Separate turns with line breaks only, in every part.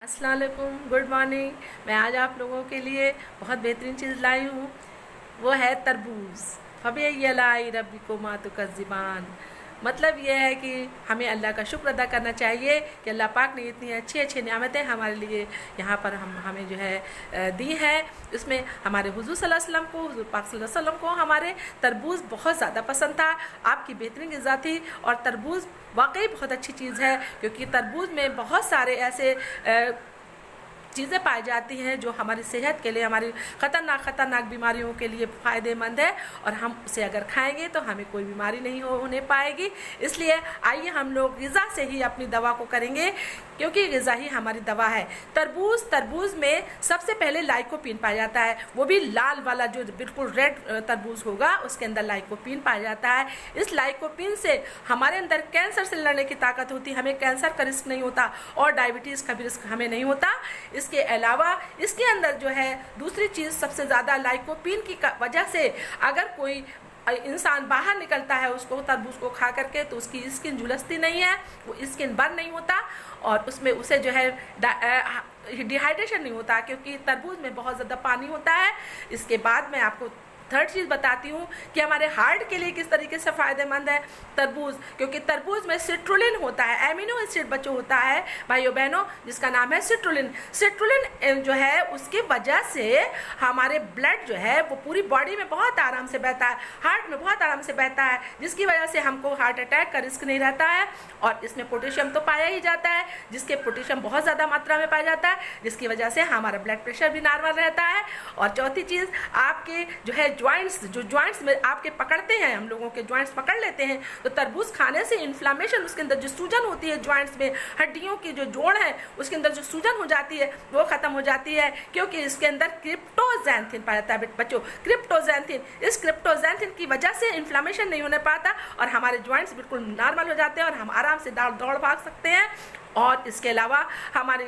अस्सलाम वालेकुम, good morning. मैं आज आप लोगों के लिए बहुत बेहतरीन चीज़ लाई हूँ, वो है तरबूज। फ़बिअय्यि रब्बिकुमा तुकज़्ज़िबान। मतलब ये है कि हमें अल्लाह का शुक्र अदा करना चाहिए कि अल्लाह पाक ने इतनी अच्छी अच्छी नेमतें हमारे लिए यहाँ पर हमें जो है दी हैं। इसमें हमारे हुज़ूर सल्लल्लाहु अलैहि वसल्लम को, हुज़ूर पाक सल्लल्लाहु अलैहि वसल्लम को हमारे तरबूज बहुत ज़्यादा पसंद था। आपकी बेहतरीन ग़िज़ा थी और तरबूज वाकई बहुत अच्छी चीज़ है, क्योंकि तरबूज में बहुत सारे ऐसे चीज़ें पाई जाती हैं जो हमारी सेहत के लिए, हमारी ख़तरनाक बीमारियों के लिए फ़ायदेमंद है, और हम उसे अगर खाएंगे तो हमें कोई बीमारी नहीं होने पाएगी। इसलिए आइए हम लोग ग़िज़ा से ही अपनी दवा को करेंगे, क्योंकि ग़िज़ा ही हमारी दवा है। तरबूज में सबसे पहले लाइकोपीन पाया जाता है, वो भी लाल वाला जो बिल्कुल रेड तरबूज होगा उसके अंदर लाइकोपीन पाया जाता है। इस लाइकोपीन से हमारे अंदर कैंसर से लड़ने की ताकत होती है, हमें कैंसर का रिस्क नहीं होता और डायबिटीज़ का भी रिस्क हमें नहीं होता। इसके अलावा इसके अंदर जो है दूसरी चीज़ सबसे ज़्यादा लाइकोपीन की वजह से अगर कोई इंसान बाहर निकलता है उसको तरबूज को खा करके, तो उसकी स्किन झुलसती नहीं है, वो स्किन बर्न नहीं होता और उसमें उसे जो है डिहाइड्रेशन नहीं होता, क्योंकि तरबूज में बहुत ज़्यादा पानी होता है। इसके बाद मैं आपको थर्ड चीज़ बताती हूँ कि हमारे हार्ट के लिए किस तरीके से फ़ायदेमंद है तरबूज, क्योंकि तरबूज में सिट्रुलिन होता है, एमिनो एसिड बच्चों होता है भाइयों बहनों, जिसका नाम है सिट्रुलिन। सिट्रुलिन जो है उसकी वजह से हमारे ब्लड जो है वो पूरी बॉडी में बहुत आराम से बहता है, हार्ट में बहुत आराम से बहता है, जिसकी वजह से हमको हार्ट अटैक का रिस्क नहीं रहता है। और इसमें पोटेशियम तो पाया ही जाता है, जिसके पोटेशियम बहुत ज़्यादा मात्रा में पाया जाता है, जिसकी वजह से हमारा ब्लड प्रेशर भी नॉर्मल रहता है। और चौथी चीज़, आपके जो है जॉइंट्स में आपके पकड़ते हैं, हम लोगों के जॉइंट्स पकड़ लेते हैं, तो तरबूज खाने से इन्फ्लामेशन, उसके अंदर जो सूजन होती है जॉइंट्स में, हड्डियों की जो जोड़ है उसके अंदर जो सूजन हो जाती है वो ख़त्म हो जाती है, क्योंकि इसके अंदर क्रिप्टोज़ैंथिन पाया जाता है बच्चों, क्रिप्टोज़ैंथिन। इस क्रिप्टोज़ैंथिन की वजह से इन्फ्लामेशन नहीं होने पाता और हमारे जॉइंट्स बिल्कुल नॉर्मल हो जाते हैं और हम आराम से दौड़ भाग सकते हैं। और इसके अलावा हमारे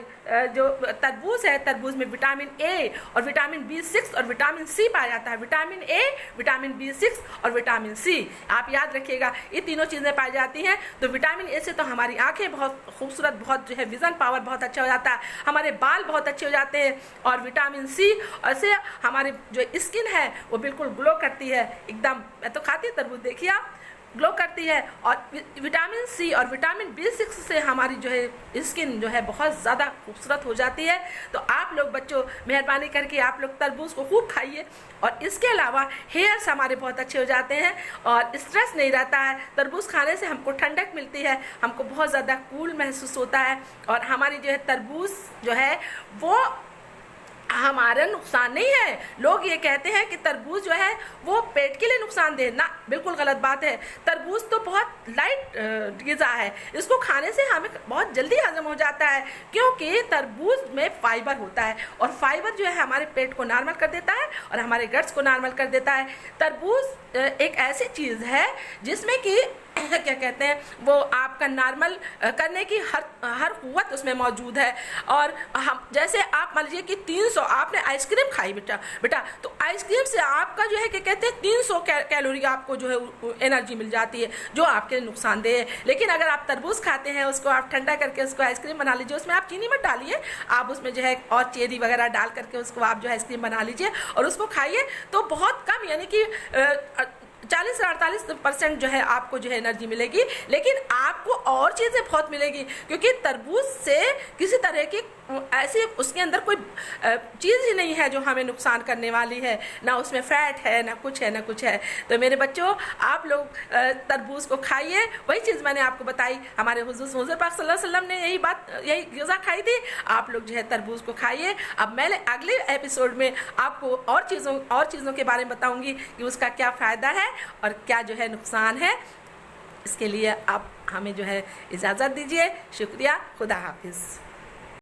जो तरबूज है, तरबूज में विटामिन ए और विटामिन B6 और विटामिन सी पाया जाता है। विटामिन ए, विटामिन B6 और विटामिन सी, आप याद रखिएगा, ये तीनों चीज़ें पाई जाती हैं। तो विटामिन ए से तो हमारी आंखें बहुत खूबसूरत, बहुत जो है विज़न पावर बहुत अच्छा हो जाता है, हमारे बाल बहुत अच्छे हो जाते हैं। और विटामिन सी से हमारी जो स्किन है वो बिल्कुल ग्लो करती है एकदम। मैं तो खाती हूँ तरबूज, देखिए आप, ग्लो करती है। और विटामिन सी और विटामिन B6 से हमारी जो है स्किन जो है बहुत ज़्यादा खूबसूरत हो जाती है। तो आप लोग बच्चों मेहरबानी करके आप लोग तरबूज को खूब खाइए। और इसके अलावा हेयर्स हमारे बहुत अच्छे हो जाते हैं और स्ट्रेस नहीं रहता है। तरबूज खाने से हमको ठंडक मिलती है, हमको बहुत ज़्यादा कूल महसूस होता है। और हमारी जो है तरबूज जो है वो हमारा नुकसान नहीं है। लोग ये कहते हैं कि तरबूज जो है वो पेट के लिए नुकसानदेह, ना, बिल्कुल गलत बात है। तरबूज तो बहुत लाइट ग़िज़ा है, इसको खाने से हमें बहुत जल्दी हजम हो जाता है, क्योंकि तरबूज में फाइबर होता है और फाइबर जो है हमारे पेट को नॉर्मल कर देता है और हमारे गट्स को नॉर्मल कर देता है। तरबूज एक ऐसी चीज़ है जिसमें कि क्या कहते हैं, वो आपका नॉर्मल करने की हर कुव्वत उसमें मौजूद है। और हम जैसे आप मान लीजिए कि 300 आपने आइसक्रीम खाई बेटा, तो आइसक्रीम से आपका जो है क्या कहते हैं 300 कैलोरी आपको जो है एनर्जी मिल जाती है, जो आपके लिए नुकसानदेह है। लेकिन अगर आप तरबूज खाते हैं, उसको आप ठंडा करके उसको आइसक्रीम बना लीजिए, उसमें आप चीनी मत डालिए, आप उसमें जो है और चेरी वगैरह डाल करके उसको आप जो है आइसक्रीम बना लीजिए और उसको खाइए, तो बहुत कम यानी कि 40 से 48% जो है आपको जो है एनर्जी मिलेगी। लेकिन आपको और चीज़ें बहुत मिलेगी, क्योंकि तरबूज से किसी तरह की ऐसी उसके अंदर कोई चीज़ ही नहीं है जो हमें नुकसान करने वाली है, ना उसमें फैट है, ना कुछ है, ना कुछ है। तो मेरे बच्चों, आप लोग तरबूज को खाइए। वही चीज़ मैंने आपको बताई, हमारे हुज़ूर पाक सल्लल्लाहु अलैहि वसल्लम ने यही ग़िज़ा खाई थी। आप लोग जो है तरबूज को खाइए। अब मैं अगले एपिसोड में आपको और चीज़ों के बारे में बताऊँगी कि उसका क्या फ़ायदा है और क्या जो है नुकसान है। इसके लिए आप हमें जो है इजाज़त दीजिए। शुक्रिया, खुदा हाफिज़।